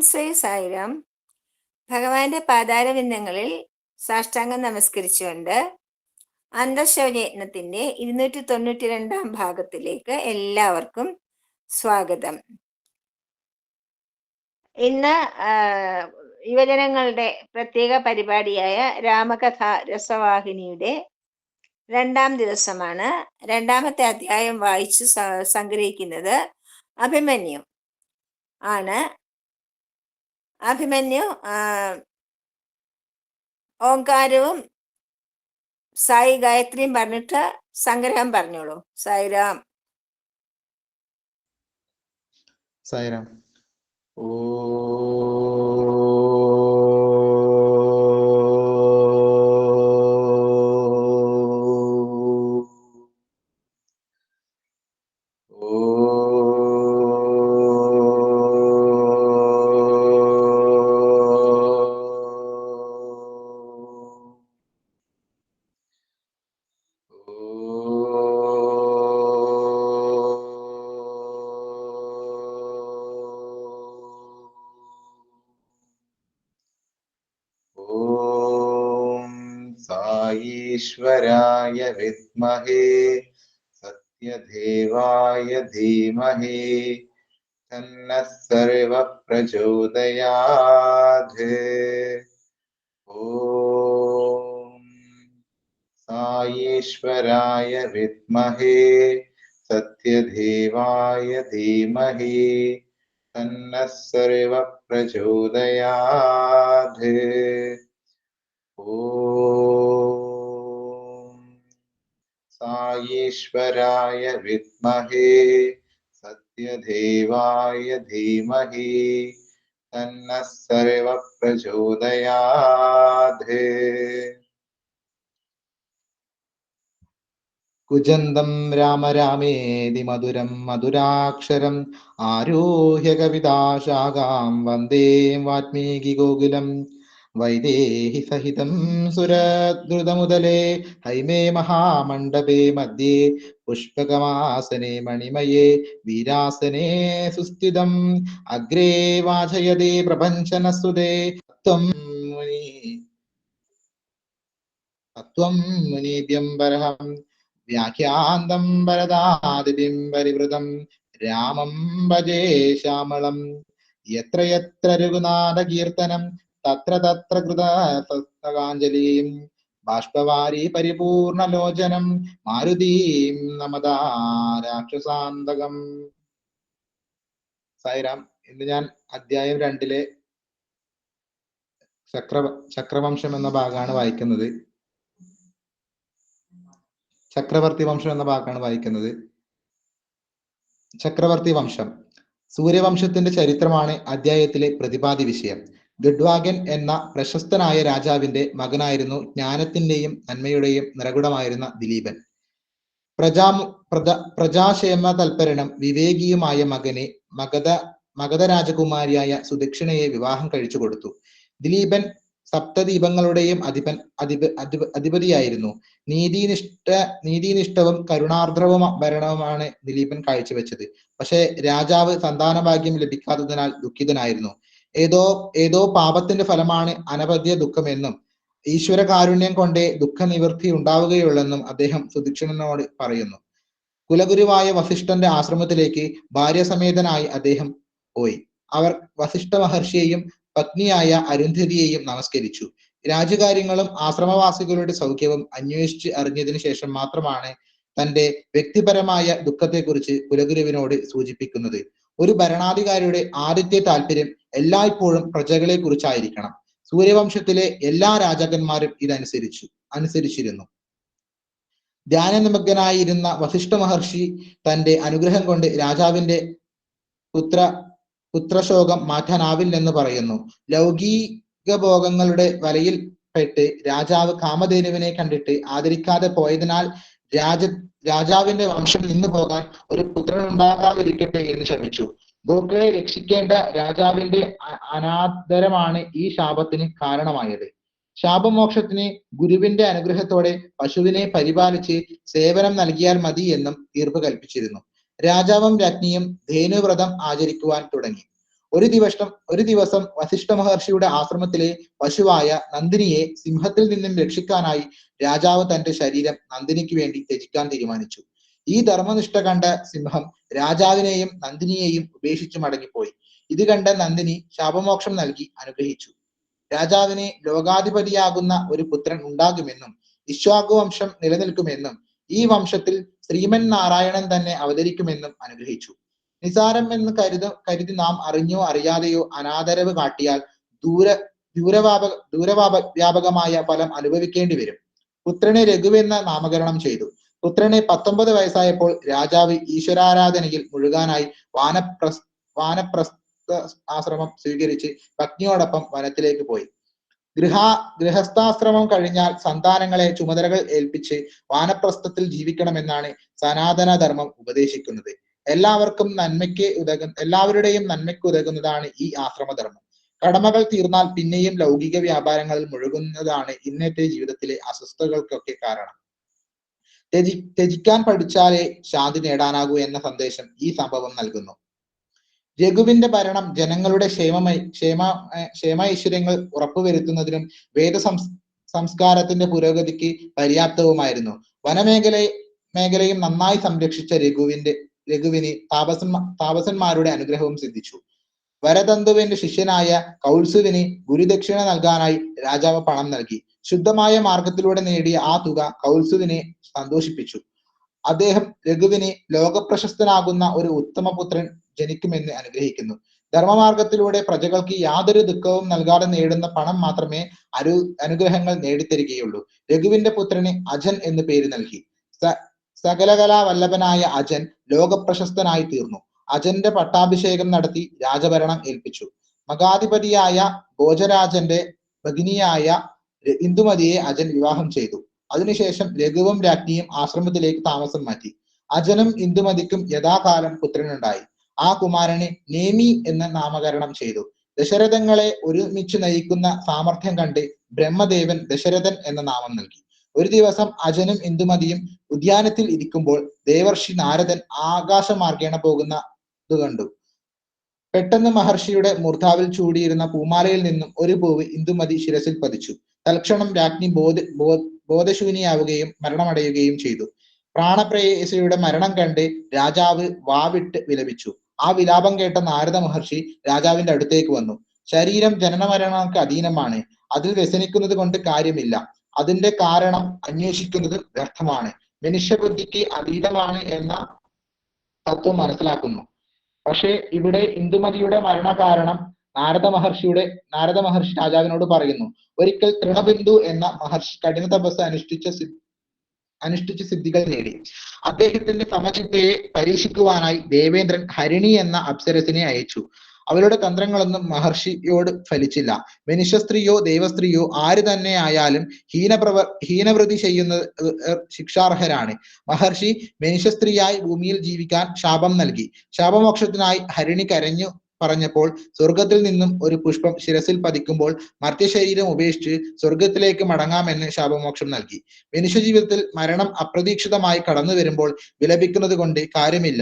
ശ്രീ സായിരാം. ഭഗവാന്റെ പാതാരവിന്ദങ്ങളിൽ സാഷ്ടാംഗം നമസ്കരിച്ചുകൊണ്ട് അന്തർശൗര്യയജ്ഞത്തിന്റെ 292 ഭാഗത്തിലേക്ക് എല്ലാവർക്കും സ്വാഗതം. ഇന്ന് യുവജനങ്ങളുടെ പ്രത്യേക പരിപാടിയായ രാമകഥ രസവാഹിനിയുടെ 2ാം ദിവസമാണ്. 2ാമത്തെ അധ്യായം വായിച്ചു സംഗ്രഹിക്കുന്നത് അഭിമന്യു ആണ്. അഭിമന്യു ഓംകാരവും സായി ഗായത്രിയും പറഞ്ഞിട്ട് സംഗ്രഹം പറഞ്ഞോളൂ. സായിരാം. സായിരാം. ഓ ഈശ്വരായ വിദ്മഹേ സത്യദേവായ ധീമഹി തന്നഃ സർവഃ പ്രചോദയാത്. ഓം സായീശ്വരായ വിദ്മഹേ സത്യദേവായ ധീമഹി തന്നഃ സർവഃ പ്രചോദയാത്. സായീശ്വരായ വിദ്മഹേ സത്യദേവായ ധീമഹി തന്നഃ സർവഃ പ്രചോദയാത്. കുജന്തം രാമ രാമേതി മധുരം മധുരാക്ഷരം ആരോഹ്യ കവിതാശാഖാം വന്ദേ വാൽമീകി ഗോകുലം. വൈദേഹി സഹിതം സുരദ്രുതമുദലേ ഹൈമേ മഹാമണ്ഡപേ മധ്യേ പുഷ്പകമാസനെ മണിമയേ വീരാസനെ സുസ്ഥിതം അഗ്രേ വാചയതേ പ്രപഞ്ചനസുതേ തത്വം മുനീഭ്യം ബർഹം വ്യാഖ്യാന്തം വരദാദിതിം പരിവൃതം രാമം ഭജേ ശ്യാമളം. യത്ര യത്ര രഘുനാഥ കീർത്തനം തത്ര തത്ര കൃതകാഞ്ജലിം ബാഷ്പവാരി പരിപൂർണലോചനം മാരുതീം നമതാ രാക്ഷസാന്തകം. സായിരാം. ഇന്ന് ഞാൻ അധ്യായം 2 ചക്രവംശം എന്ന ഭാഗമാണ് വായിക്കുന്നത്. ചക്രവർത്തി വംശം എന്ന ഭാഗമാണ് വായിക്കുന്നത്. ചക്രവർത്തി വംശം. സൂര്യവംശത്തിന്റെ ചരിത്രമാണ് അധ്യായത്തിലെ പ്രതിപാദ്യ വിഷയം. ഗഡ്വാഗൻ എന്ന പ്രശസ്തനായ രാജാവിന്റെ മകനായിരുന്നു ജ്ഞാനത്തിന്റെയും നന്മയുടെയും നിറകുടമായിരുന്ന ദിലീപൻ. പ്രജാക്ഷേമ തൽപരനും വിവേകിയുമായ മകനെ മഗധ രാജകുമാരിയായ സുദക്ഷിണയെ വിവാഹം കഴിച്ചു കൊടുത്തു. ദിലീപൻ സപ്തദീപങ്ങളുടെയും അധിപതിയായിരുന്നു. നീതിനിഷ്ഠവും കരുണാർദ്രവും ഭരണവുമാണ് ദിലീപൻ കാഴ്ചവെച്ചത്. പക്ഷെ രാജാവ് സന്താനഭാഗ്യം ലഭിക്കാത്തതിനാൽ ദുഃഖിതനായിരുന്നു. ഏതോ പാപത്തിന്റെ ഫലമാണ് അനവധ്യ ദുഃഖമെന്നും ഈശ്വര കാരുണ്യം കൊണ്ടേ ദുഃഖനിവൃത്തി ഉണ്ടാവുകയുള്ളെന്നും അദ്ദേഹം സുദക്ഷിണനോട് പറയുന്നു. കുലഗുരുവായ വസിഷ്ഠന്റെ ആശ്രമത്തിലേക്ക് ഭാര്യസമേതനായി അദ്ദേഹം പോയി. അവർ വസിഷ്ഠ മഹർഷിയെയും പത്നിയായ അരുന്ധതിയെയും നമസ്കരിച്ചു. രാജകാര്യങ്ങളും ആശ്രമവാസികളുടെ സൗഖ്യവും അന്വേഷിച്ച് അറിഞ്ഞതിനു ശേഷം മാത്രമാണ് തന്റെ വ്യക്തിപരമായ ദുഃഖത്തെക്കുറിച്ച് കുലഗുരുവിനോട് സൂചിപ്പിക്കുന്നത്. ഒരു ഭരണാധികാരിയുടെ ആദ്യത്തെ താല്പര്യം എല്ലായ്പ്പോഴും പ്രജകളെ കുറിച്ചായിരിക്കണം. സൂര്യവംശത്തിലെ എല്ലാ രാജാക്കന്മാരും അനുസരിച്ചിരുന്നു. ധ്യാനനിമഗ്നായിരുന്ന വസിഷ്ഠ മഹർഷി തന്റെ അനുഗ്രഹം കൊണ്ട് രാജാവിന്റെ പുത്രശോകം മാറ്റാനാവില്ലെന്ന് പറയുന്നു. ലൗകിക ഭോഗങ്ങളുടെ വലയിൽ പെട്ട് രാജാവ് കാമധേനുവിനെ കണ്ടിട്ട് ആദരിക്കാതെ പോയതിനാൽ രാജാവിന്റെ വംശം നിന്നു പോകാൻ ഒരു പുത്രൻ ഉണ്ടാകാതിരിക്കട്ടെ എന്ന് ശപിച്ചു. ഗോക്കളെ രക്ഷിക്കേണ്ട രാജാവിന്റെ അനാദരമാണ് ഈ ശാപത്തിന് കാരണമായത്. ശാപമോക്ഷത്തിന് ഗുരുവിന്റെ അനുഗ്രഹത്തോടെ പശുവിനെ പരിപാലിച്ച് സേവനം നൽകിയാൽ മതി എന്നും തീർപ്പ് കൽപ്പിച്ചിരുന്നു. രാജാവും രാജ്ഞിയും ധേനുവ്രതം ആചരിക്കുവാൻ തുടങ്ങി. ഒരു ദിവസം വസിഷ്ഠ മഹർഷിയുടെ ആശ്രമത്തിലെ പശുവായ നന്ദിനിയെ സിംഹത്തിൽ നിന്നും രക്ഷിക്കാനായി രാജാവ് തന്റെ ശരീരം നന്ദിനിക്ക് വേണ്ടി ത്യജിക്കാൻ തീരുമാനിച്ചു. ഈ ധർമ്മനിഷ്ഠ കണ്ട സിംഹം രാജാവിനെയും നന്ദിനിയെയും ഉപേക്ഷിച്ചു മടങ്ങിപ്പോയി. ഇത് കണ്ട നന്ദിനി ശാപമോക്ഷം നൽകി അനുഗ്രഹിച്ചു. രാജാവിന് ലോകാധിപതിയാകുന്ന ഒരു പുത്രൻ ഉണ്ടാകുമെന്നും ഇക്ഷ്വാകു വംശം നിലനിൽക്കുമെന്നും ഈ വംശത്തിൽ ശ്രീമൻ നാരായണൻ തന്നെ അവതരിക്കുമെന്നും അനുഗ്രഹിച്ചു. നിസാരം എന്ന് കരുതി നാം അറിഞ്ഞോ അറിയാതെയോ അനാദരവ് കാട്ടിയാൽ വ്യാപകമായ ഫലം അനുഭവിക്കേണ്ടി വരും. പുത്രനെ രഘുവെന്ന് നാമകരണം ചെയ്തു. പുത്രനെ 19 വയസ്സായപ്പോൾ രാജാവ് ഈശ്വരാരാധനയിൽ മുഴുകാനായി വാനപ്രസ്ഥ ആശ്രമം സ്വീകരിച്ച് പത്നിയോടൊപ്പം വനത്തിലേക്ക് പോയി. ഗൃഹസ്ഥാശ്രമം കഴിഞ്ഞാൽ സന്താനങ്ങളെ ചുമതലകൾ ഏൽപ്പിച്ച് വാനപ്രസ്ഥത്തിൽ ജീവിക്കണമെന്നാണ് സനാതന ധർമ്മം ഉപദേശിക്കുന്നത്. എല്ലാവരുടെയും നന്മയ്ക്ക് ഉതകുന്നതാണ് ഈ ആശ്രമധർമ്മം. കടമകൾ തീർന്നാൽ പിന്നെയും ലൗകിക വ്യാപാരങ്ങളിൽ മുഴുകുന്നതാണ് ഇന്നത്തെ ജീവിതത്തിലെ അസ്വസ്ഥതകൾക്കൊക്കെ കാരണം. ത്യജിക്കാൻ പഠിച്ചാലേ ശാന്തി നേടാനാകൂ എന്ന സന്ദേശം ഈ സംഭവം നൽകുന്നു. രഘുവിന്റെ ഭരണം ജനങ്ങളുടെ ക്ഷേമൈശ്വര്യങ്ങൾ ഉറപ്പുവരുത്തുന്നതിനും സംസ്കാരത്തിന്റെ പുരോഗതിക്ക് പര്യാപ്തവുമായിരുന്നു. വനമേഖലയും നന്നായി സംരക്ഷിച്ച രഘുവിന് താപസന്മാരുടെ അനുഗ്രഹവും സിദ്ധിച്ചു. വരതന്തുവിന്റെ ശിഷ്യനായ കൗത്സുവിന് ഗുരുദക്ഷിണ നൽകാനായി രാജാവ് പണം നൽകി. ശുദ്ധമായ മാർഗത്തിലൂടെ നേടിയ ആ തുക കൗത്സുവിനെ സന്തോഷിപ്പിച്ചു. അദ്ദേഹം രഘുവിന് ലോകപ്രശസ്തനാകുന്ന ഒരു ഉത്തമപുത്രൻ ജനിക്കുമെന്ന് അനുഗ്രഹിക്കുന്നു. ധർമ്മമാർഗത്തിലൂടെ പ്രജകൾക്ക് യാതൊരു ദുഃഖവും നൽകാതെ നേടുന്ന പണം മാത്രമേ അനുഗ്രഹങ്ങൾ നേടിത്തരികയുള്ളൂ. രഘുവിന്റെ പുത്രന് അജൻ എന്ന് പേര് നൽകി. സകലകലാ വല്ലഭനായ അജൻ ലോകപ്രശസ്തനായി തീർന്നു. അജന്റെ പട്ടാഭിഷേകം നടത്തി രാജഭരണം ഏൽപ്പിച്ചു. മഗാധിപതിയായ ഭോജരാജന്റെ ഭഗിനിയായ ഇന്ദുമതിയെ അജൻ വിവാഹം ചെയ്തു. അതിനുശേഷം രഘുവും രാജ്ഞിയും ആശ്രമത്തിലേക്ക് താമസം മാറ്റി. അജനും ഇന്ദുമതിക്കും യഥാകാലം പുത്രനുണ്ടായി. ആ കുമാരനെ നേമി എന്ന് നാമകരണം ചെയ്തു. ദശരഥങ്ങളെ ഒരുമിച്ച് നയിക്കുന്ന സാമർഥ്യം കണ്ട് ബ്രഹ്മദേവൻ ദശരഥൻ എന്ന നാമം നൽകി. ഒരു ദിവസം അജനും ഇന്ദുമതിയും ഉദ്യാനത്തിൽ ഇരിക്കുമ്പോൾ ദേവർഷി നാരദൻ ആകാശമാർഗേണ പോകുന്നത് കണ്ടു. പെട്ടെന്ന് മഹർഷിയുടെ മൂർധാവിൽ ചൂടിയിരുന്ന പൂമാലയിൽ നിന്നും ഒരു പൂവ് ഇന്ദുമതി ശിരസിൽ പതിച്ചു. തൽക്ഷണം രാജ്ഞി ബോധശൂന്യയാവുകയും മരണമടയുകയും ചെയ്തു. പ്രാണപ്രേയസിയുടെ മരണം കണ്ട് രാജാവ് വാവിട്ട് വിലപിച്ചു. ആ വിലാപം കേട്ട നാരദ മഹർഷി രാജാവിന്റെ അടുത്തേക്ക് വന്നു. ശരീരം ജനനമരണങ്ങൾക്ക് അധീനമാണ്. അതിൽ വ്യസനിക്കുന്നത് കൊണ്ട് കാര്യമില്ല. അതിന്റെ കാരണം അന്വേഷിക്കുന്നത് വ്യർത്ഥമാണ്. മനുഷ്യബുദ്ധിക്ക് അതീതമാണ് എന്ന തത്വം മനസ്സിലാക്കുന്നു. പക്ഷേ ഇവിടെ ഇന്ദുമതിയുടെ മരണകാരണം നാരദ മഹർഷി രാജാവിനോട് പറയുന്നു. ഒരിക്കൽ തൃണബിന്ദു എന്ന മഹർഷി കഠിന തപസ് അനുഷ്ഠിച്ച് സിദ്ധികൾ നേടി. അദ്ദേഹത്തിന്റെ സമചിത്തയെ പരീക്ഷിക്കുവാനായി ദേവേന്ദ്രൻ ഹരിണി എന്ന അപ്സരസിനെ അയച്ചു. അവരുടെ തന്ത്രങ്ങളൊന്നും മഹർഷിയോട് ഫലിച്ചില്ല. മനുഷ്യസ്ത്രീയോ ദേവസ്ത്രീയോ ആര് തന്നെ ആയാലും ഹീനവൃത്തി ചെയ്യുന്ന ശിക്ഷാർഹരാണ്. മഹർഷി മനുഷ്യസ്ത്രീയായി ഭൂമിയിൽ ജീവിക്കാൻ ശാപം നൽകി. ശാപമോക്ഷത്തിനായി ഹരിണി കരഞ്ഞു പറഞ്ഞപ്പോൾ സ്വർഗത്തിൽ നിന്നും ഒരു പുഷ്പം ശിരസിൽ പതിക്കുമ്പോൾ മർത്യശരീരം ഉപേക്ഷിച്ച് സ്വർഗത്തിലേക്ക് മടങ്ങാമെന്ന് ശാപമോക്ഷം നൽകി. മനുഷ്യ ജീവിതത്തിൽ മരണം അപ്രതീക്ഷിതമായി കടന്നു വരുമ്പോൾ വിലപിക്കുന്നത് കൊണ്ട് കാര്യമില്ല.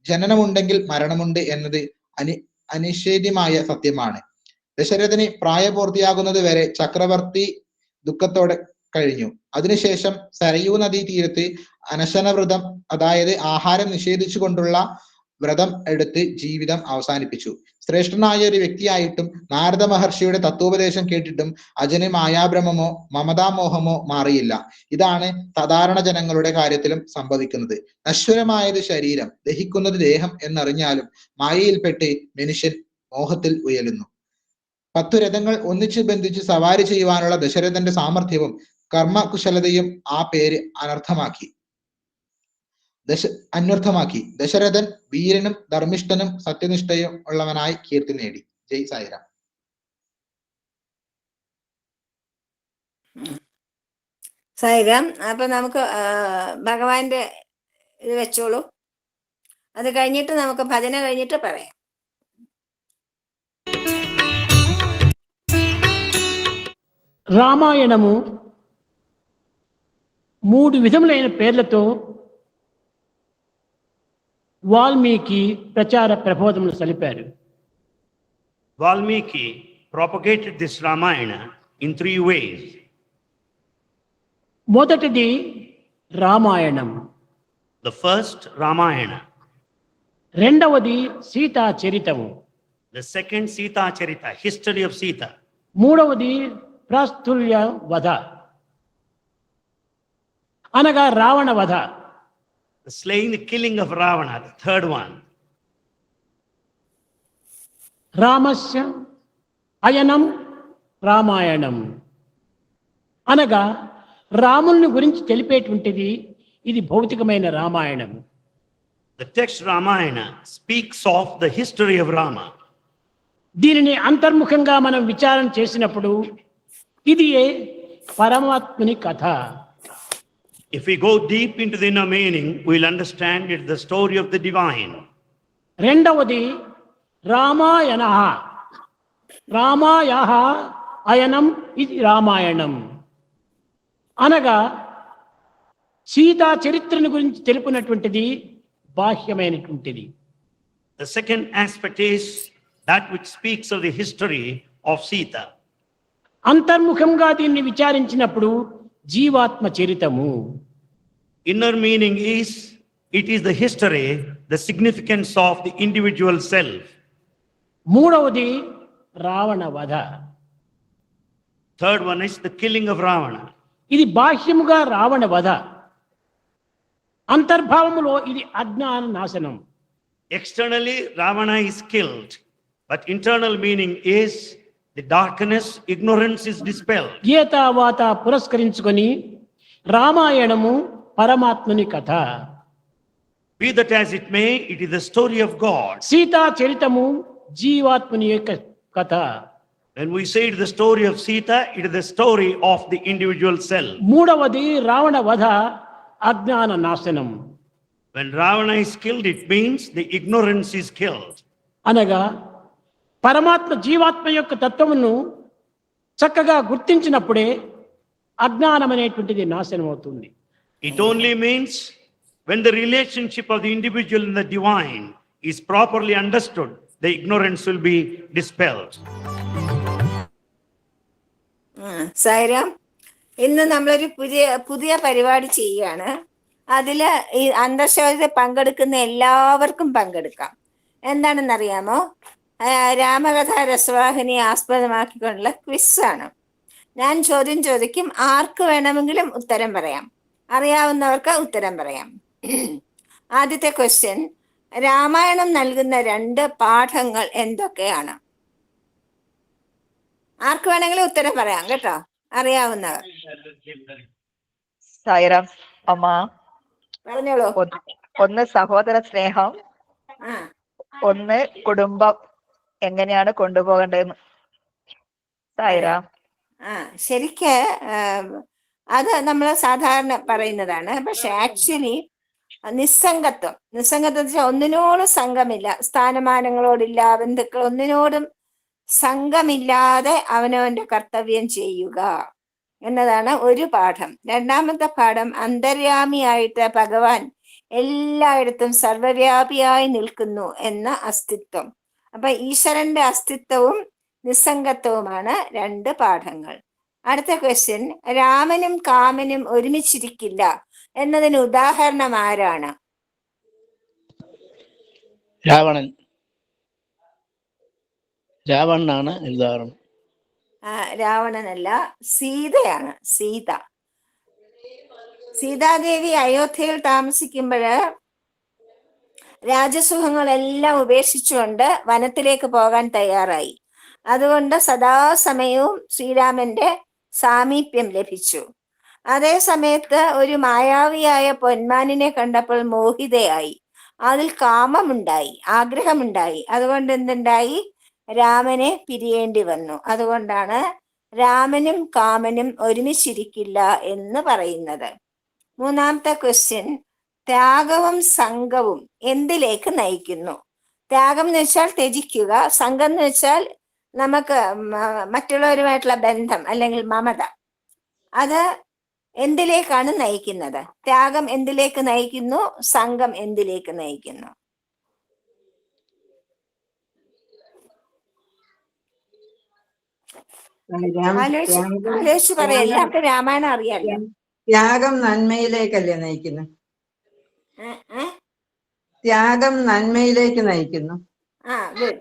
ജനനമുണ്ടെങ്കിൽ മരണമുണ്ട് എന്നത് അനിഷേധ്യമായ സത്യമാണ്. ദശരഥന് പ്രായപൂർത്തിയാകുന്നത് വരെ ചക്രവർത്തി ദുഃഖത്തോടെ കഴിഞ്ഞു. അതിനുശേഷം സരയൂ നദീ തീരത്ത് അനശനവ്രതം, അതായത് ആഹാരം നിഷേധിച്ചു കൊണ്ടുള്ള വ്രതം എടുത്ത് ജീവിതം അവസാനിപ്പിച്ചു. ശ്രേഷ്ഠനായ ഒരു വ്യക്തിയായിട്ടും നാരദ മഹർഷിയുടെ തത്വോപദേശം കേട്ടിട്ടും അജന് മായാഭ്രമമോ മമതാമോഹമോ മാറിയില്ല. ഇതാണ് സാധാരണ ജനങ്ങളുടെ കാര്യത്തിലും സംഭവിക്കുന്നത്. നശ്വരമായത് ശരീരം, ദഹിക്കുന്നത് ദേഹം എന്നറിഞ്ഞാലും മായയിൽപ്പെട്ട് മനുഷ്യൻ മോഹത്തിൽ ഉയലുന്നു. 10 രഥങ്ങൾ ഒന്നിച്ചു ബന്ധിച്ച് സവാരി ചെയ്യുവാനുള്ള ദശരഥന്റെ സാമർഥ്യവും കർമ്മകുശലതയും ആ പേര് അനർത്ഥമാക്കി. ദശരഥൻ വീരനും ധർമ്മിഷ്ഠനും സത്യനിഷ്ഠയും ഉള്ളവനായി കീർത്തി നേടി. ജയ് സായിരാം. സായിരാം. അപ്പൊ നമുക്ക് ഭഗവാന്റെ ഇത് വെച്ചോളൂ. അത് കഴിഞ്ഞിട്ട് നമുക്ക് ഭജന കഴിഞ്ഞിട്ട് പറയാം. రామాయణము 3 విధములైన పేర్లతో వాల్మీకి ప్రచార ప్రబోధములు సలిపారు. Valmiki propagated this Ramayana in 3 ways. మొదటిది రామాయణం, The first, Ramayana. రెండవది సీతా చరితము, The second, Sita Charita, history of Sita. మూడవది ప్రాస్తుల్య వధ అనగా రావణ వధ. The slaying, the killing of Ravana, the third one. రామస్య అయనం Ramayanam అనగా రాముని గురించి తెలిపేటువంటిది ఇది భౌతికమైన Ramayanam. The text Ramayana speaks of the history of Rama. దీనిని అంతర్ముఖంగా మనం విచారణ చేసినప్పుడు ఇది పరమాత్ముని కథ. If we go deep into the inner meaning, we'll understand it's the story of the divine. రెండవది రామాయణ, రామాయ అయనం ఇది రామాయణం అనగా సీతా చరిత్రను గురించి తెలుపునటువంటిది బాహ్యమైనటువంటిది. The second aspect is that which speaks of the history of Sita. అంతర్ముఖంగా దీన్ని విచారించినప్పుడు జీవాత్మ చరితము. Inner meaning is, it is the history, the significance of the individual self. మూడవది రావణ వధ, Third one is the killing of Ravana. ఇది బాహ్యముగా రావణ వధ, అంతర్భావములో ఇది అజ్ఞాన నాశనం. Externally, Ravana is killed, but internal meaning is the darkness, ignorance is dispelled. గీతావాత పురస్కరించుకొని రామాయణము పరమాత్ముని కథ, Be that as it may, it is the story of God. Sita చరితము జీవాత్ముని యొక్క కథ. When we say it is the story of Sita, it is the story of the individual self. మూడవది రావణ వధ అజ్ఞాన నాశనం When Ravana is killed, it means the ignorance is killed. అనగా పరమాత్మ జీవాత్మ యొక్క తత్వమును చక్కగా గుర్తించినప్పుడే అజ్ఞానం అనేటువంటిది నాశనం అవుతుంది. It only means when the relationship of the individual and the divine is properly understood, the ignorance will be dispelled. Sai Ram, ഇന്ന് നമ്മളൊരു പുതിയ പരിപാടി ചെയ്യുകയാണ്. അതിൽ ഈ അന്തർശോധനയിൽ പങ്കെടുക്കുന്ന എല്ലാവർക്കും പങ്കെടുക്കാം. എന്താണെന്നറിയാമോ? രാമകഥ രസവാഹിനിയെ ആസ്പദമാക്കിക്കൊണ്ടുള്ള ക്വിസാണ്. ഞാൻ ചോദ്യം ചോദിക്കും, ആർക്ക് വേണമെങ്കിലും ഉത്തരം പറയാം, അറിയാവുന്നവർക്ക് ഉത്തരം പറയാം. ആദ്യത്തെ ക്വസ്റ്റ്യൻ, രാമായണം നൽകുന്ന 2 പാഠങ്ങൾ എന്തൊക്കെയാണ്? ആർക്ക് വേണമെങ്കിലും ഉത്തരം പറയാം കേട്ടോ, അറിയാവുന്നവർ. സായിറാം അമ്മ, പറഞ്ഞോളൂ. ഒന്ന് സഹോദര സ്നേഹം, ആ ഒന്ന് കുടുംബം എങ്ങനെയാണ് കൊണ്ടുപോകേണ്ടതെന്ന്. സായിറാം. ശരിക്ക് അത് നമ്മൾ സാധാരണ പറയുന്നതാണ്. പക്ഷെ ആക്ച്വലി നിസ്സംഗത്വം വെച്ചാൽ ഒന്നിനോടും സംഘമില്ല, സ്ഥാനമാനങ്ങളോടില്ല, ബന്ധുക്കൾ ഒന്നിനോടും സംഘമില്ലാതെ അവനവന്റെ കർത്തവ്യം ചെയ്യുക എന്നതാണ് ഒരു പാഠം. രണ്ടാമത്തെ പാഠം, അന്തര്യാമിയായിട്ട് ഭഗവാൻ എല്ലായിടത്തും സർവവ്യാപിയായി നിൽക്കുന്നു എന്ന അസ്തിത്വം. അപ്പൊ ഈശ്വരന്റെ അസ്തിത്വവും നിസ്സംഗത്വവുമാണ് 2 പാഠങ്ങൾ. അടുത്ത ക്വസ്റ്റ്യൻ, രാമനും കാമനും ഒരുമിച്ചിരിക്കില്ല എന്നതിന് ഉദാഹരണം ആരാണ്? രാവണൻ. രാവണനാണ് ഉദാഹരണം. രാവണനല്ല, സീതയാണ്. സീതാദേവി അയോധ്യയിൽ താമസിക്കുമ്പോഴ് രാജസുഖങ്ങളെല്ലാം ഉപേക്ഷിച്ചുകൊണ്ട് വനത്തിലേക്ക് പോകാൻ തയ്യാറായി. അതുകൊണ്ട് സദാസമയവും ശ്രീരാമന്റെ സാമീപ്യം ലഭിച്ചു. അതേ സമയത്ത് ഒരു മായാവിയായ പൊന്മാനിനെ കണ്ടപ്പോൾ മോഹിതയായി, അതിൽ കാമമുണ്ടായി, ആഗ്രഹമുണ്ടായി. അതുകൊണ്ട് എന്തുണ്ടായി? രാമനെ പിരിയേണ്ടി വന്നു. അതുകൊണ്ടാണ് രാമനും കാമനും ഒരുമിച്ചിരിക്കില്ല എന്ന് പറയുന്നത്. മൂന്നാമത്തെ ക്വസ്റ്റ്യൻ, ത്യാഗവും സംഘവും എന്തിലേക്ക് നയിക്കുന്നു? ത്യാഗം എന്ന് വെച്ചാൽ ത്യജിക്കുക, സംഘം എന്ന് വെച്ചാൽ നമുക്ക് മറ്റുള്ളവരുമായിട്ടുള്ള ബന്ധം അല്ലെങ്കിൽ മമത. അത് എന്തിലേക്കാണ് നയിക്കുന്നത്? ത്യാഗം എന്തിലേക്ക് നയിക്കുന്നു? സംഘം എന്തിലേക്ക് നയിക്കുന്നു? ആലോചിച്ച് പറയാം. എല്ലാവർക്കും രാമായണം അറിയാലോ. ത്യാഗം നന്മയിലേക്കല്ലേ നയിക്കുന്നത്? ഏ, ഏ? ത്യാഗം നന്മയിലേക്ക് നയിക്കുന്നു. ആ ഗുഡ്.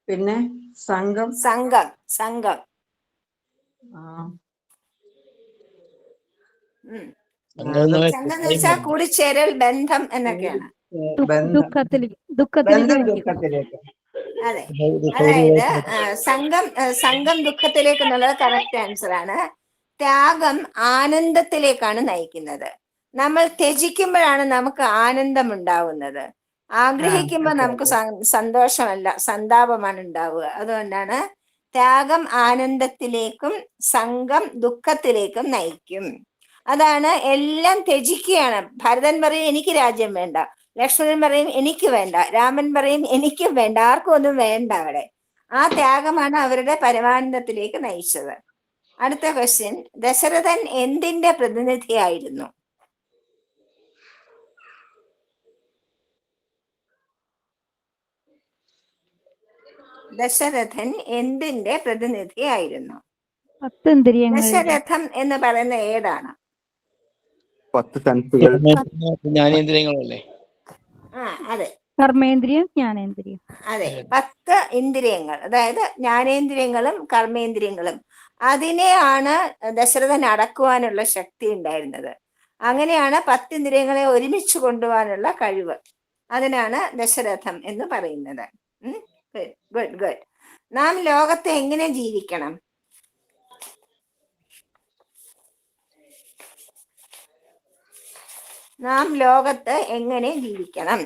പിന്നെ സംഘം. സംഘം. സംഘം. ആ, ഉം. അങ്ങനെ സംഘം എന്ന് വെച്ചാൽ കൂടിച്ചേരൽ, ബന്ധം എന്നൊക്കെയാണ്. ബന്ധം. ദുഃഖത്തിലേക്ക് ബന്ധം നയിക്കും. ദുഃഖത്തിലേക്ക്. അതെ, അതായത് സംഘം ദുഃഖത്തിലേക്ക് എന്നുള്ളത് കറക്റ്റ് ആൻസർ ആണ്. ത്യാഗം ആനന്ദത്തിലേക്കാണ് നയിക്കുന്നത്. നമ്മൾ ത്യജിക്കുമ്പോഴാണ് നമുക്ക് ആനന്ദം ഉണ്ടാവുന്നത്. ആഗ്രഹിക്കുമ്പോൾ നമുക്ക് സന്തോഷമല്ല, സന്താപമാണ് ഉണ്ടാവുക. അതുകൊണ്ടാണ് ത്യാഗം ആനന്ദത്തിലേക്കും സംഘം ദുഃഖത്തിലേക്കും നയിക്കും. അതാണ് എല്ലാം ത്യജിക്കുകയാണ്. ഭരതൻ പറയും എനിക്ക് രാജ്യം വേണ്ട, ലക്ഷ്മണൻ പറയും എനിക്ക് വേണ്ട, രാമൻ പറയും എനിക്കും വേണ്ട, ആർക്കും ഒന്നും വേണ്ട. അവിടെ ആ ത്യാഗമാണ് അവരുടെ പരമാനന്ദത്തിലേക്ക് നയിച്ചത്. അടുത്ത ക്വസ്റ്റ്യൻ, ദശരഥൻ എന്തിന്റെ പ്രതിനിധിയായിരുന്നു? ദശരഥൻ എന്തിന്റെ പ്രതിനിധിയായിരുന്നു? 10 ഇന്ദ്രിയങ്ങൾ. ദശരഥം എന്ന് പറയുന്ന ഏതാണ്? 10 സെൻസുകൾ. ജ്ഞാനേന്ദ്രിയങ്ങളല്ലേ? അതെ, കർമ്മേന്ദ്രിയം, ജ്ഞാനേന്ദ്രിയം. അതെ, 10 ഇന്ദ്രിയങ്ങൾ, അതായത് ജ്ഞാനേന്ദ്രിയങ്ങളും കർമ്മേന്ദ്രിയങ്ങളും. അതിനെയാണ് ദശരഥൻ അടക്കുവാനുള്ള ശക്തി ഉണ്ടായിരുന്നത്. അങ്ങനെയാണ് 10 ഇന്ദ്രിയങ്ങളെ ഒരുമിച്ച് കൊണ്ടുപോകാനുള്ള കഴിവ്. അതിനാണ് ദശരഥം എന്ന് പറയുന്നത്. Good good. നാം ലോകത്തെ എങ്ങനെ ജീവിക്കണം? നാം ലോകത്ത് എങ്ങനെ ജീവിക്കണം?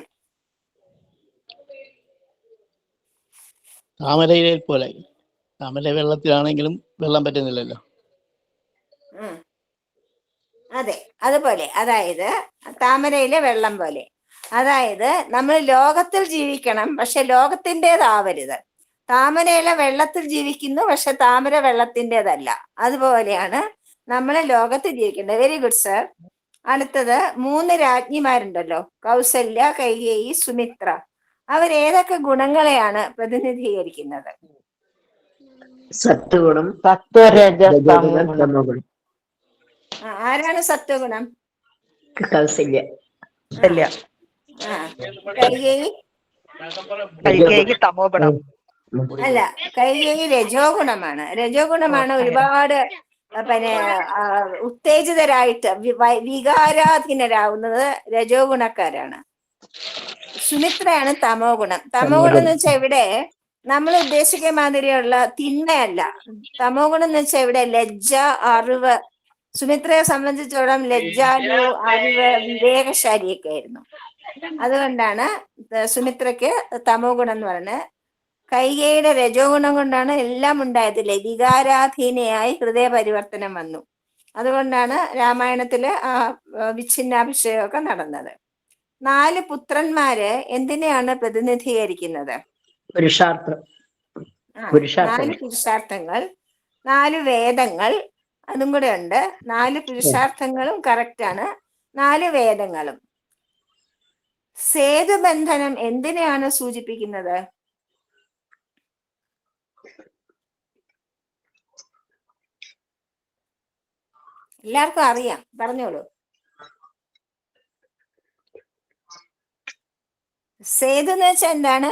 താമരയിലെ പോലെ. താമര വെള്ളത്തിലാണെങ്കിലും വെള്ളം പറ്റുന്നില്ലല്ലോ. അതെ, അതുപോലെ. അതായത് താമരയിലെ വെള്ളം പോലെ. അതായത് നമ്മൾ ലോകത്തിൽ ജീവിക്കണം, പക്ഷെ ലോകത്തിൻ്റെതാവരുത്. താമരയിലെ വെള്ളത്തിൽ ജീവിക്കുന്നു, പക്ഷെ താമര വെള്ളത്തിൻ്റെതല്ല. അതുപോലെയാണ് നമ്മൾ ലോകത്ത് ജീവിക്കേണ്ടത്. Very good sir. അടുത്തത് 3 രാജ്ഞിമാരുണ്ടല്ലോ, കൗസല്യ, കൈകേയി, സുമിത്ര. അവരേതൊക്കെ ഗുണങ്ങളെയാണ് പ്രതിനിധീകരിക്കുന്നത്? സത്വഗുണം, ആരാണ് സത്വഗുണം? കൗസല്യ. കൈകേയി തമോ ഗുണം. അല്ല, കൈകേയി രജോ ഗുണമാണ്. രജോ ഗുണമാണ്. ഒരുപാട് പിന്നെ ഉത്തേജിതരായിട്ട് വികാരാധീനരാകുന്നത് രജോ ഗുണക്കാരാണ്. സുമിത്രയാണ് തമോ ഗുണം. തമോ ഗുണം എന്ന് വെച്ചാൽ ഇവിടെ നമ്മൾ ഉദ്ദേശിക്കുന്ന മാതിരിയുള്ള തിന്മയല്ല. തമോ ഗുണം എന്ന് വെച്ചാൽ ഇവിടെ ലജ്ജ, അറിവ്. സുമിത്രയെ സംബന്ധിച്ചോളം ലജ്ജാലു, അറിവ്, വിവേകശാലിയൊക്കെ ആയിരുന്നു. അതുകൊണ്ടാണ് സുമിത്രയ്ക്ക് തമോ ഗുണം എന്ന് പറയുന്നത്. കൈകേയിയുടെ രജോ ഗുണം കൊണ്ടാണ് എല്ലാം ഉണ്ടായതില്ലേ, വികാരാധീനയായി ഹൃദയ പരിവർത്തനം വന്നു. അതുകൊണ്ടാണ് രാമായണത്തില് ആ വിച്ഛിന്നാഭിഷേകമൊക്കെ നടന്നത്. 4 പുത്രന്മാര് എന്തിനെയാണ് പ്രതിനിധീകരിക്കുന്നത്? 4 പുരുഷാർത്ഥങ്ങൾ, 4 വേദങ്ങൾ, അതും കൂടെ ഉണ്ട്. 4 പുരുഷാർത്ഥങ്ങളും കറക്റ്റ് ആണ്, 4 വേദങ്ങളും. സേതുബന്ധനം എന്തിനെയാണ് സൂചിപ്പിക്കുന്നത്? എല്ലാവർക്കും അറിയാം, പറഞ്ഞോളൂ. സേതു എന്ന് വെച്ചാൽ എന്താണ്?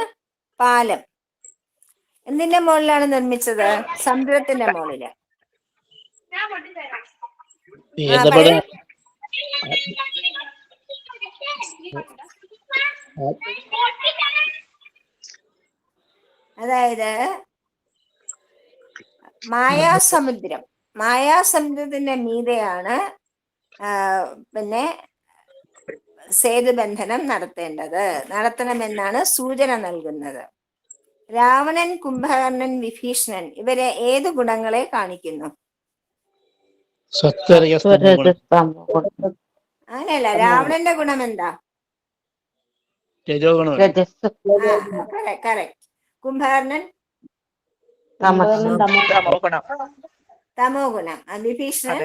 പാലം. എന്തിന്റെ മുകളിലാണ് നിർമ്മിച്ചത്? സമുദ്രത്തിന്റെ മുകളില്. അതായത് മായാസമുദ്രത്തിന്റെ മീതെയാണ് പിന്നെ സേതുബന്ധനം നടത്തണമെന്നാണ് സൂചന നൽകുന്നത്. രാവണൻ, കുംഭകർണൻ, വിഭീഷണൻ ഇവരെ ഏത് ഗുണങ്ങളെ കാണിക്കുന്നു? അങ്ങനെയല്ല, രാവണന്റെ ഗുണം എന്താ? കറക്റ്റ്. കുംഭകർണൻ തമോ ഗുണം, വിഭീഷണൻ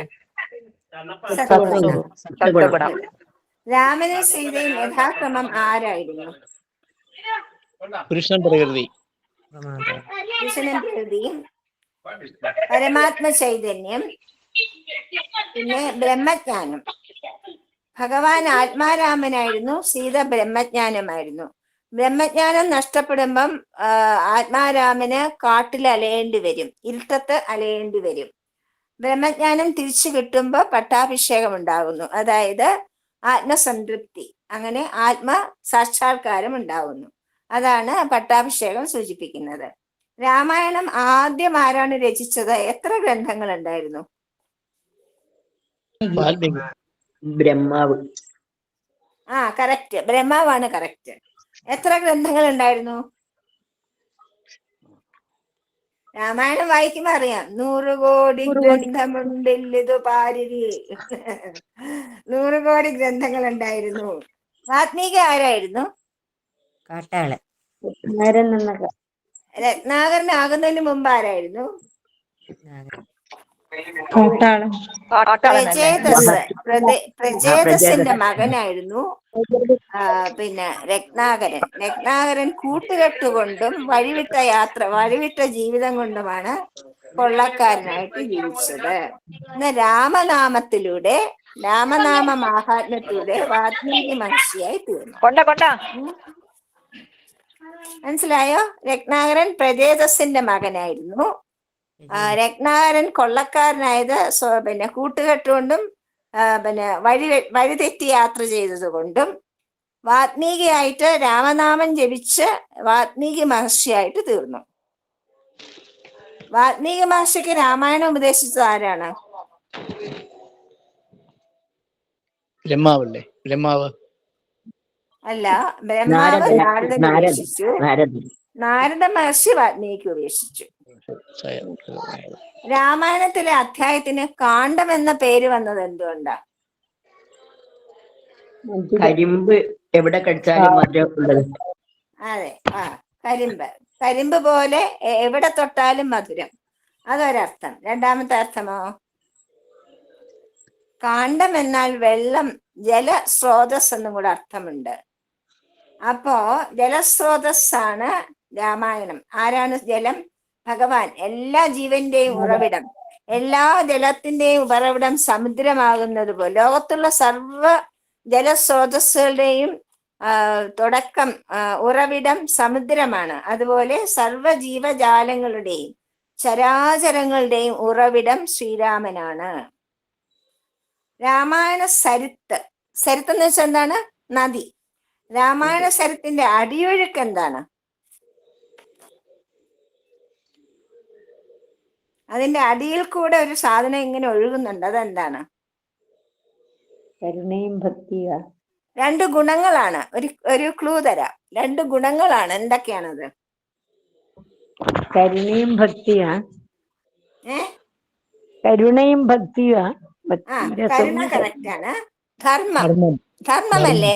സത്വഗുണം. രാമനും സീതയും യഥാക്രമം ആരായിരുന്നു? പുരുഷൻ പ്രകൃതി, പുരുഷനും പ്രകൃതിയും, പരമാത്മ ചൈതന്യം, പിന്നെ ബ്രഹ്മജ്ഞാനം. ഭഗവാൻ ആത്മാരാമനായിരുന്നു, സീത ബ്രഹ്മജ്ഞാനമായിരുന്നു. ബ്രഹ്മജ്ഞാനം നഷ്ടപ്പെടുമ്പം ആത്മാരാമന് കാട്ടിൽ അലയേണ്ടി വരും, ഇരുട്ടത്ത് അലയേണ്ടി വരും. ബ്രഹ്മജ്ഞാനം തിരിച്ചു കിട്ടുമ്പോ പട്ടാഭിഷേകം ഉണ്ടാകുന്നു, അതായത് ആത്മസംതൃപ്തി, അങ്ങനെ ആത്മ സാക്ഷാത്കാരം ഉണ്ടാകുന്നു. അതാണ് പട്ടാഭിഷേകം സൂചിപ്പിക്കുന്നത്. രാമായണം ആദ്യം ആരാണ് രചിച്ചത്? എത്ര ഗ്രന്ഥങ്ങൾ ഉണ്ടായിരുന്നു? വാൽമീകി. ബ്രഹ്മാവ്. കറക്റ്റ്, ബ്രഹ്മാവാണ് കറക്റ്റ്. എത്ര ഗ്രന്ഥങ്ങൾ ഉണ്ടായിരുന്നു? രാമായണം വായിക്കുമ്പോ അറിയാം, 100 കോടി ഗ്രന്ഥമുണ്ടില്ലിതു പാരിരി. 100 കോടി ഗ്രന്ഥങ്ങൾ ഉണ്ടായിരുന്നു. വാത്മീകി ആരായിരുന്നു? കാട്ടാളൻ. രത്നാകരനാകുന്നതിന് മുമ്പ് ആരായിരുന്നു? പ്രചേതസിന്റെ മകനായിരുന്നു പിന്നെ രത്നാകരൻ. രത്നാകരൻ കൂട്ടുകെട്ടുകൊണ്ടും വഴിവിട്ട ജീവിതം കൊണ്ടുമാണ് കൊള്ളക്കാരനായിട്ട് ജീവിച്ചത്. ഇന്ന് രാമനാമ മാഹാത്മ്യത്തിലൂടെ വാത്മീകി മഹർഷിയായി തീർന്നു. മനസ്സിലായോ? രത്നാകരൻ പ്രചേതസിന്റെ മകനായിരുന്നു. രത്നാകരൻ കൊള്ളക്കാരനായത് പിന്നെ കൂട്ടുകെട്ടുകൊണ്ടും പിന്നെ വഴിതെറ്റി യാത്ര ചെയ്തതുകൊണ്ടും വാത്മീകിയായിട്ട് രാമനാമം ജപിച്ച് വാത്മീകി മഹർഷിയായിട്ട് തീർന്നു. വാത്മീകി മഹർഷിക്ക് രാമായണം ഉപദേശിച്ചത് ആരാണ്? ബ്രഹ്മാവല്ലേ? ബ്രഹ്മാവ് അല്ല, ബ്രഹ്മാവ് നാരദന് ഉപദേശിച്ചു, നാരദ മഹർഷി വാത്മീകിക്ക് ഉപദേശിച്ചു. രാമായണത്തിലെ അധ്യായത്തിന് കാണ്ഡം എന്ന പേര് വന്നത് എന്തുകൊണ്ടാ? കരിമ്പ് എവിടെ കടിച്ചാലും മധുരം. അതെ, കരിമ്പ് പോലെ എവിടെ തൊട്ടാലും മധുരം, അതൊരർത്ഥം. രണ്ടാമത്തെ അർത്ഥമോ? കാണ്ഡം എന്നാൽ വെള്ളം, ജലസ്രോതസ് എന്നും കൂടെ അർത്ഥമുണ്ട്. അപ്പോ ജലസ്രോതസ്സാണ് രാമായണം. ആരാണ് ജലം? ഭഗവാൻ. എല്ലാ ജീവന്റെയും ഉറവിടം, എല്ലാ ജലത്തിന്റെയും ഉറവിടം സമുദ്രമാകുന്നത് പോലെ ലോകത്തുള്ള സർവ ജലസ്രോതസ്സുകളുടെയും തുടക്കം, ഉറവിടം സമുദ്രമാണ്. അതുപോലെ സർവ ജീവജാലങ്ങളുടെയും ചരാചരങ്ങളുടെയും ഉറവിടം ശ്രീരാമനാണ്. രാമായണ സരിത്ത് എന്ന് വെച്ചാൽ എന്താണ്? നദി. രാമായണ സരിത്തിന്റെ അടിയൊഴുക്ക് എന്താണ്? അതിന്റെ അടിയിൽ കൂടെ ഒരു സാധനം ഇങ്ങനെ ഒഴുകുന്നുണ്ട്, അതെന്താണ്? കരുണയും ഭക്തിയാ. 2 ഗുണങ്ങളാണ്. ഒരു ക്ലൂ തരാം. 2 ഗുണങ്ങളാണ്. എന്തൊക്കെയാണത്? കരുണയും ഭക്തിയാ. കരുണയും ഭക്തിയാ. കരുണ കറക്റ്റ് ആണ്. ധർമ്മമല്ലേ?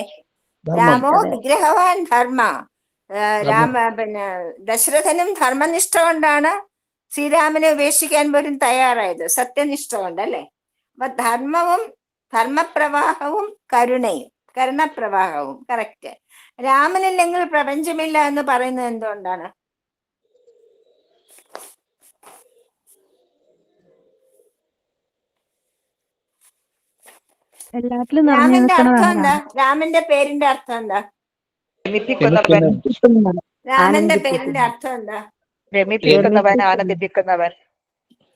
രാമോ വിഗ്രഹവാൻ ധർമ്മ. പിന്നെ ദശരഥനും ധർമ്മനിഷ്ഠ കൊണ്ടാണ് ശ്രീരാമനെ ഉപേക്ഷിക്കാൻ പോലും തയ്യാറായത്, സത്യനിഷ്ഠ കൊണ്ടല്ലേ? അപ്പൊ ധർമ്മവും ധർമ്മപ്രവാഹവും കരുണപ്രവാഹവും കറക്റ്റ്. രാമനില്ലെങ്കിൽ പ്രപഞ്ചമില്ല എന്ന് പറയുന്നത് എന്തുകൊണ്ടാണ്? രാമന്റെ അർത്ഥം എന്താ? രാമന്റെ പേരിന്റെ അർത്ഥം എന്താ? രാമന്റെ പേരിന്റെ അർത്ഥം എന്താ? രമിപ്പിക്കുന്നവൻ, ആനന്ദിപ്പിക്കുന്നവൻ,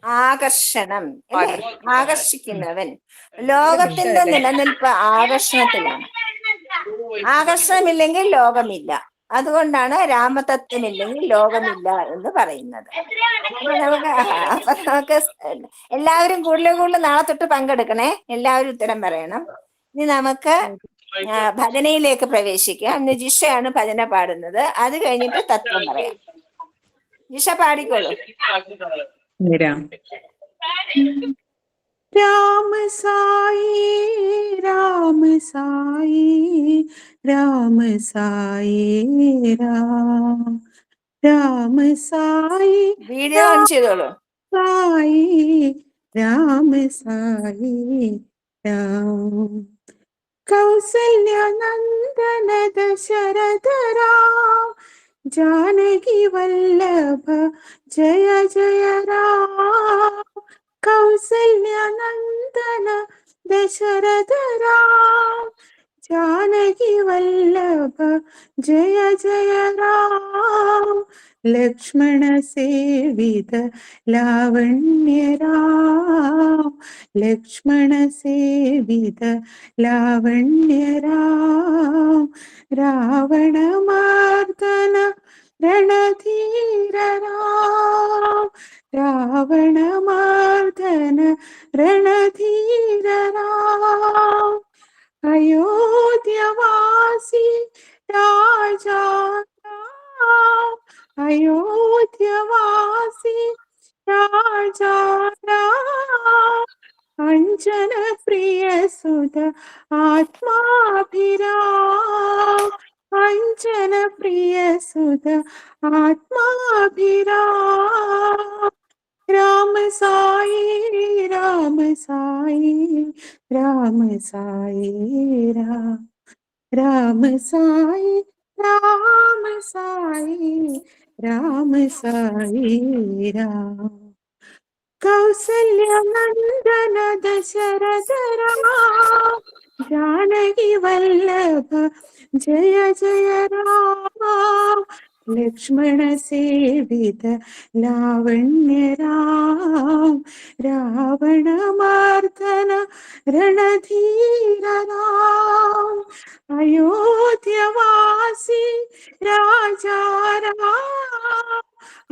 ആകർഷണം അല്ലേ? ആകർഷിക്കുന്നവൻ. ലോകത്തിന്റെ നിലനിൽപ്പ് ആകർഷണത്തിലാണ്. ആകർഷണമില്ലെങ്കിൽ ലോകമില്ല. അതുകൊണ്ടാണ് രാമതത്വമില്ലെങ്കിൽ ലോകമില്ല എന്ന് പറയുന്നത്. അപ്പൊ നമുക്ക് എല്ലാവരും കൂടുതൽ നാളെ തൊട്ട് പങ്കെടുക്കണേ. എല്ലാവരും ഉത്തരം പറയണം. ഇനി നമുക്ക് ഭജനയിലേക്ക് പ്രവേശിക്കാം. ഇന്ന് ജിഷയാണ് ഭജന പാടുന്നത്. അത് കഴിഞ്ഞിട്ട് തത്വം പറയാം. ജിഷ പാടിക്കോളൂ. രാമ സായി രാമ സായി രാമ സായി രാമ സായി. വീഡിയോ ഓൺ ചെയ്തോളൂ. സായി രാമ സായി രാം. കൗസല്യ നന്ദന ദശരഥ രാം जानकी वल्लभ जय जय राम कौसल्य नंदन दशरथ राम जानकी वल्लभ जय जय राम लक्ष्मण सेवित लावण्य राम लक्ष्मण सेवित लावण्य राम रावण मार्दन रणधीर राम रावण मार्दन रणधीर राम अयोध्यवासी राजा राम अयोध्यवासी राजा राम अंजन प्रिय सुत आत्माभिराम अंजन प्रिय सुत आत्माभिराम राम साई राम साई राम साई राम राम साई राम साई राम साई राम कौसल्य नंदन दशरथ राम जानकी वल्लभ जय जय राम लक्ष्मण सेवित लावण्य राम रावण मार्दन रणधीर राम अयोध्यवासी राजा राम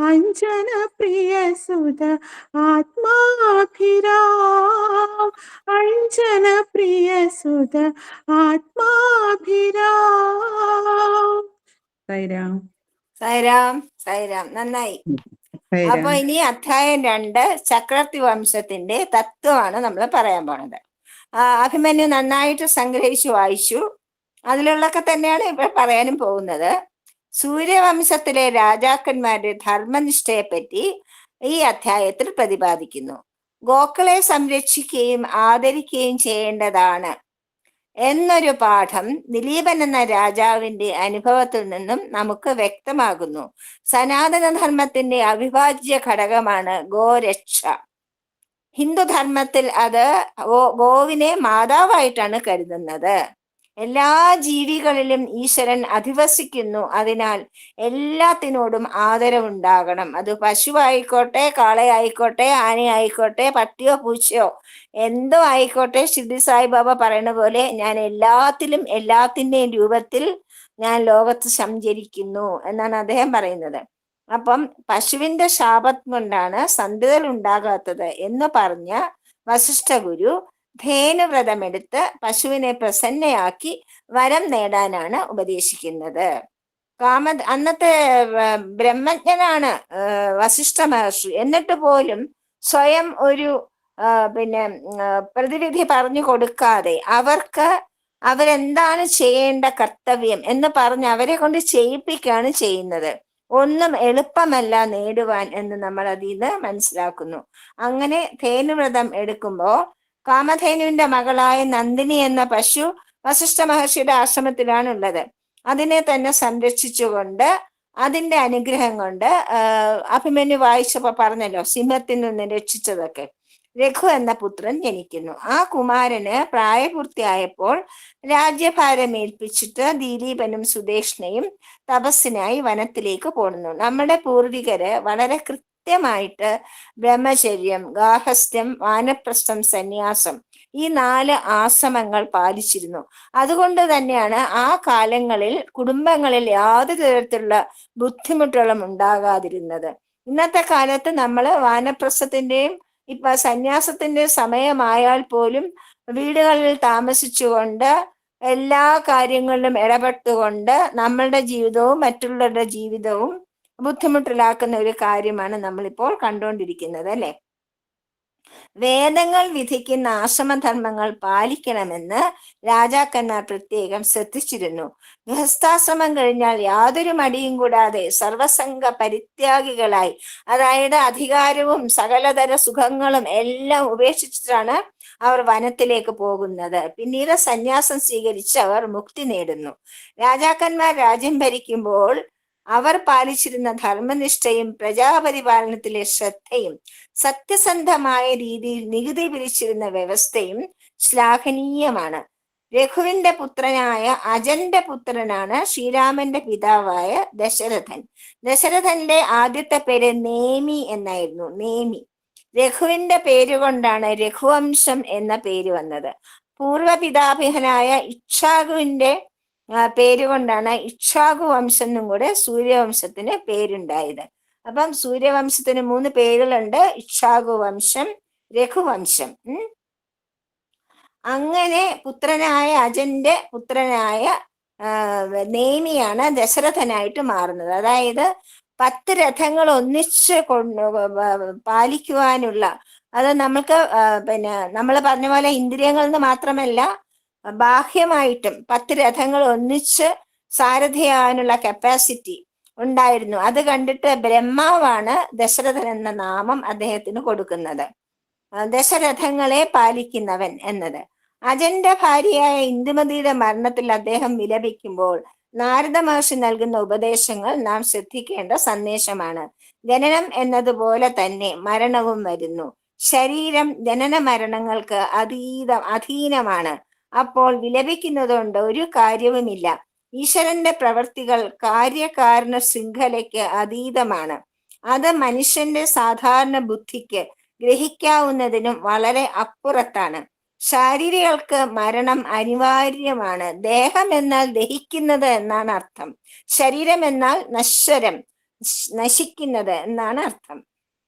अंजन प्रिय सुत आत्माभिराम अंजन प्रिय सुत आत्माभिराम साईराम സായിരാം സായിരാം. നന്നായി. അപ്പൊ साईराम ഇനി അധ്യായം 2 ചക്രവർത്തി വംശത്തിന്റെ തത്വമാണ് നമ്മൾ പറയാൻ പോണത്. അഭിമന്യു നന്നായിട്ട് സംഗ്രഹിച്ചു വായിച്ചു. അതിലുള്ളൊക്കെ തന്നെയാണ് ഇവിടെ പറയാനും പോകുന്നത്. സൂര്യവംശത്തിലെ രാജാക്കന്മാരുടെ ധർമ്മനിഷ്ഠയെ പറ്റി ഈ അധ്യായത്തിൽ പ്രതിപാദിക്കുന്നു. ഗോക്കളെ സംരക്ഷിക്കുകയും ആദരിക്കുകയും ചെയ്യേണ്ടതാണ് എന്നൊരു പാഠം ദിലീപൻ എന്ന രാജാവിന്റെ അനുഭവത്തിൽ നിന്നും നമുക്ക് വ്യക്തമാകുന്നു. സനാതനധർമ്മത്തിന്റെ അവിഭാജ്യ ഘടകമാണ് ഗോരക്ഷ. ഹിന്ദുധർമ്മത്തിൽ അത് ഗോവിനെ മാതാവായിട്ടാണ് കരുതുന്നത്. എല്ലാ ജീവികളിലും ഈശ്വരൻ അധിവസിക്കുന്നു. അതിനാൽ എല്ലാത്തിനോടും ആദരവുണ്ടാകണം. അത് പശുവായിക്കോട്ടെ, കാളയായിക്കോട്ടെ, ആനയായിക്കോട്ടെ, പട്ടിയോ പൂച്ചയോ എന്തോ ആയിക്കോട്ടെ. ഷിർഡി സായിബാബ പറയുന്ന പോലെ ഞാൻ എല്ലാത്തിലും എല്ലാത്തിൻ്റെയും രൂപത്തിൽ ഞാൻ ലോകത്ത് സഞ്ചരിക്കുന്നു എന്നാണ് അദ്ദേഹം പറയുന്നത്. അപ്പം പശുവിന്റെ ശാപം കൊണ്ടാണ് സന്തതികൾ ഉണ്ടാകാത്തത് എന്ന് പറഞ്ഞ വസിഷ്ഠ ഗുരു ധേനുവ്രതമെടുത്ത് പശുവിനെ പ്രസന്നയാക്കി വരം നേടാനാണ് ഉപദേശിക്കുന്നത്. അന്നത്തെ ബ്രഹ്മജ്ഞനാണ് വസിഷ്ഠ മഹർഷി. എന്നിട്ട് പോലും സ്വയം ഒരു പ്രതിവിധി പറഞ്ഞു കൊടുക്കാതെ അവരെന്താണ് ചെയ്യേണ്ട കർത്തവ്യം എന്ന് പറഞ്ഞ് അവരെ കൊണ്ട് ചെയ്യിപ്പിക്കുകയാണ് ചെയ്യുന്നത്. ഒന്നും എളുപ്പമല്ല നേടുവാൻ എന്ന് നമ്മൾ അതിൽ നിന്ന് മനസ്സിലാക്കുന്നു. അങ്ങനെ ധേനുവ്രതം എടുക്കുമ്പോൾ കാമധേനുവിന്റെ മകളായ നന്ദിനി എന്ന പശു വസിഷ്ഠ മഹർഷിയുടെ ആശ്രമത്തിലാണ് ഉള്ളത്. അതിനെ തന്നെ സംരക്ഷിച്ചുകൊണ്ട് അതിന്റെ അനുഗ്രഹം കൊണ്ട് അഭിമന്യു വായിച്ചപ്പോ പറഞ്ഞല്ലോ സിംഹത്തിൽ നിന്ന് രക്ഷിച്ചതൊക്കെ. രഘു എന്ന പുത്രൻ ജനിക്കുന്നു. ആ കുമാരന് പ്രായപൂർത്തിയായപ്പോൾ രാജ്യഭാരം ഏൽപ്പിച്ചിട്ട് ദിലീപനും സുദേഷ്ണയും തപസ്സിനായി വനത്തിലേക്ക് പോകുന്നു. നമ്മുടെ പൂർവികര് വളരെ കൃത്യമായിട്ട് ബ്രഹ്മചര്യം, ഗാർഹസ്ഥ്യം, വാനപ്രസ്ഥം, സന്യാസം ഈ 4 ആശ്രമങ്ങൾ പാലിച്ചിരുന്നു. അതുകൊണ്ട് തന്നെയാണ് ആ കാലങ്ങളിൽ കുടുംബങ്ങളിൽ യാതൊരു തരത്തിലുള്ള ബുദ്ധിമുട്ടുകളും ഉണ്ടാകാതിരുന്നത്. ഇന്നത്തെ കാലത്ത് നമ്മൾ വാനപ്രസ്ഥത്തിന്റെയും സന്യാസത്തിന്റെ സമയമായാൽ പോലും വീടുകളിൽ താമസിച്ചുകൊണ്ട് എല്ലാ കാര്യങ്ങളിലും ഇടപെട്ടുകൊണ്ട് നമ്മളുടെ ജീവിതവും മറ്റുള്ളവരുടെ ജീവിതവും ബുദ്ധിമുട്ടിലാക്കുന്ന ഒരു കാര്യമാണ് നമ്മളിപ്പോൾ കണ്ടുകൊണ്ടിരിക്കുന്നത്, അല്ലെ? വേദങ്ങൾ വിധിക്കുന്ന ആശ്രമധർമ്മങ്ങൾ പാലിക്കണമെന്ന് രാജാക്കന്മാർ പ്രത്യേകം ശ്രദ്ധിച്ചിരുന്നു. ഗൃഹസ്ഥാശ്രമം കഴിഞ്ഞാൽ യാതൊരു മടിയും കൂടാതെ സർവസംഘ പരിത്യാഗികളായി, അതായത് അധികാരവും സകലതര സുഖങ്ങളും എല്ലാം ഉപേക്ഷിച്ചിട്ടാണ് അവർ വനത്തിലേക്ക് പോകുന്നത്. പിന്നീട് സന്യാസം സ്വീകരിച്ച് അവർ മുക്തി നേടുന്നു. രാജാക്കന്മാർ രാജ്യം ഭരിക്കുമ്പോൾ അവർ പാലിച്ചിരുന്ന ധർമ്മനിഷ്ഠയും പ്രജാപരിപാലനത്തിലെ ശ്രദ്ധയും സത്യസന്ധമായ രീതിയിൽ നികുതി പിരിച്ചിരുന്ന വ്യവസ്ഥയും ശ്ലാഘനീയമാണ്. രഘുവിന്റെ പുത്രനായ അജന്റെ പുത്രനാണ് ശ്രീരാമന്റെ പിതാവായ ദശരഥൻ. ദശരഥന്റെ ആദ്യത്തെ പേര് നേമി എന്നായിരുന്നു. നേമി. രഘുവിന്റെ പേരുകൊണ്ടാണ് രഘുവംശം എന്ന പേര് വന്നത്. പൂർവപിതാഭിഹനായ ഇക്ഷ്വാകുവിന്റെ പേരുകൊണ്ടാണ് ഇക്ഷ്വാകു വംശം എന്നും കൂടെ സൂര്യവംശത്തിന് പേരുണ്ടായത്. അപ്പം സൂര്യവംശത്തിന് 3 പേരുകളുണ്ട്: ഇക്ഷ്വാകു വംശം, രഘുവംശം. അങ്ങനെ പുത്രനായ അജന്റെ പുത്രനായ നേമിയാണ് ദശരഥനായിട്ട് മാറുന്നത്. അതായത് 10 രഥങ്ങൾ ഒന്നിച്ച് പാലിക്കുവാനുള്ള, അത് നമ്മൾക്ക് നമ്മൾ പറഞ്ഞ പോലെ ഇന്ദ്രിയങ്ങളിൽ നിന്ന് മാത്രമല്ല, ബാഹ്യമായിട്ടും 10 രഥങ്ങൾ ഒന്നിച്ച് സാരഥിയാകാനുള്ള കപ്പാസിറ്റി ഉണ്ടായിരുന്നു. അത് കണ്ടിട്ട് ബ്രഹ്മാവാണ് ദശരഥൻ എന്ന നാമം അദ്ദേഹത്തിന് കൊടുക്കുന്നത്, ദശരഥങ്ങളെ പാലിക്കുന്നവൻ എന്നത്. അജന്റെ ഭാര്യയായ ഇന്ദുമതിയുടെ മരണത്തിൽ അദ്ദേഹം വിലപിക്കുമ്പോൾ നാരദ മഹർഷി നൽകുന്ന ഉപദേശങ്ങൾ നാം ശ്രദ്ധിക്കേണ്ട സന്ദേശമാണ്. ജനനം എന്നതുപോലെ തന്നെ മരണവും വരുന്നു. ശരീരം ജനന മരണങ്ങൾക്ക് അധീനമാണ്. അപ്പോൾ വിലപിക്കുന്നതുകൊണ്ട് ഒരു കാര്യവുമില്ല. ഈശ്വരന്റെ പ്രവൃത്തികൾ കാര്യകാരണ ശൃംഖലയ്ക്ക് അതീതമാണ്. അത് മനുഷ്യന്റെ സാധാരണ ബുദ്ധിക്ക് ഗ്രഹിക്കാവുന്നതിനും വളരെ അപ്പുറത്താണ്. ശാരീരികൾക്ക് മരണം അനിവാര്യമാണ്. ദേഹം എന്നാൽ ദഹിക്കുന്നത് എന്നാണ് അർത്ഥം. ശരീരം എന്നാൽ നശ്വരം, നശിക്കുന്നത് എന്നാണ് അർത്ഥം.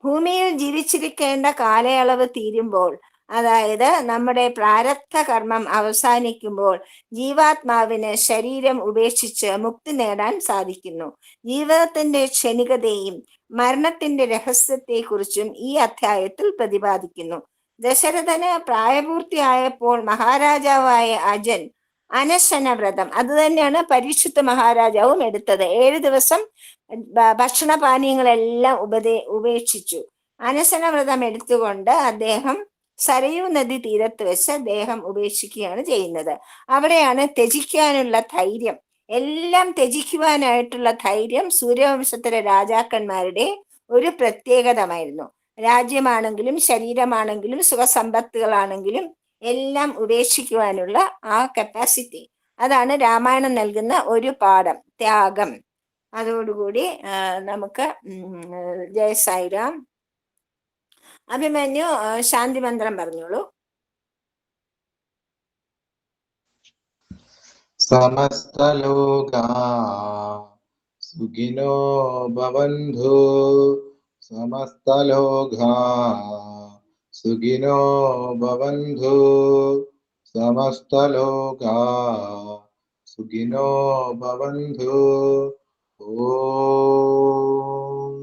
ഭൂമിയിൽ ജീവിച്ചിരിക്കേണ്ട കാലയളവ് തീരുമ്പോൾ, അതായത് നമ്മുടെ പ്രാരബ്ധ കർമ്മം അവസാനിക്കുമ്പോൾ, ജീവാത്മാവിന് ശരീരം ഉപേക്ഷിച്ച് മുക്തി നേടാൻ സാധിക്കുന്നു. ജീവിതത്തിന്റെ ക്ഷണികതയും മരണത്തിന്റെ രഹസ്യത്തെക്കുറിച്ചും ഈ അധ്യായത്തിൽ പ്രതിപാദിക്കുന്നു. ദശരഥന് പ്രായപൂർത്തിയായപ്പോൾ മഹാരാജാവായ അജൻ അനശനവ്രതം, അത് തന്നെയാണ് പരീക്ഷിത്ത് മഹാരാജാവും എടുത്തത്. 7 ദിവസം ഭക്ഷണപാനീയങ്ങളെല്ലാം ഉപേക്ഷിച്ചു. അനശനവ്രതം എടുത്തുകൊണ്ട് അദ്ദേഹം സരയൂ നദി തീരത്ത് വെച്ച് ദേഹം ഉപേക്ഷിക്കുകയാണ് ചെയ്യുന്നത്. അവിടെയാണ് ത്യജിക്കാനുള്ള ധൈര്യം, എല്ലാം ത്യജിക്കുവാനായിട്ടുള്ള ധൈര്യം സൂര്യവംശത്തിലെ രാജാക്കന്മാരുടെ ഒരു പ്രത്യേകതമായിരുന്നു. രാജ്യമാണെങ്കിലും ശരീരമാണെങ്കിലും സുഖസമ്പത്തുകളാണെങ്കിലും എല്ലാം ഉപേക്ഷിക്കുവാനുള്ള ആ കപ്പാസിറ്റി, അതാണ് രാമായണം നൽകുന്ന ഒരു പാഠം, ത്യാഗം. അതോടുകൂടി നമുക്ക് ജയ സായിരാം. അഭിമന്യു ശാന്തി മന്ത്രം പറഞ്ഞോളൂ. സമസ്തലോകാ സുഖിനോ ഭവന്തു, സമസ്തലോകാ സുഖിനോ ഭവന്തു, സമസ്തലോകാ സുഖിനോ ഭവന്തു. ഓ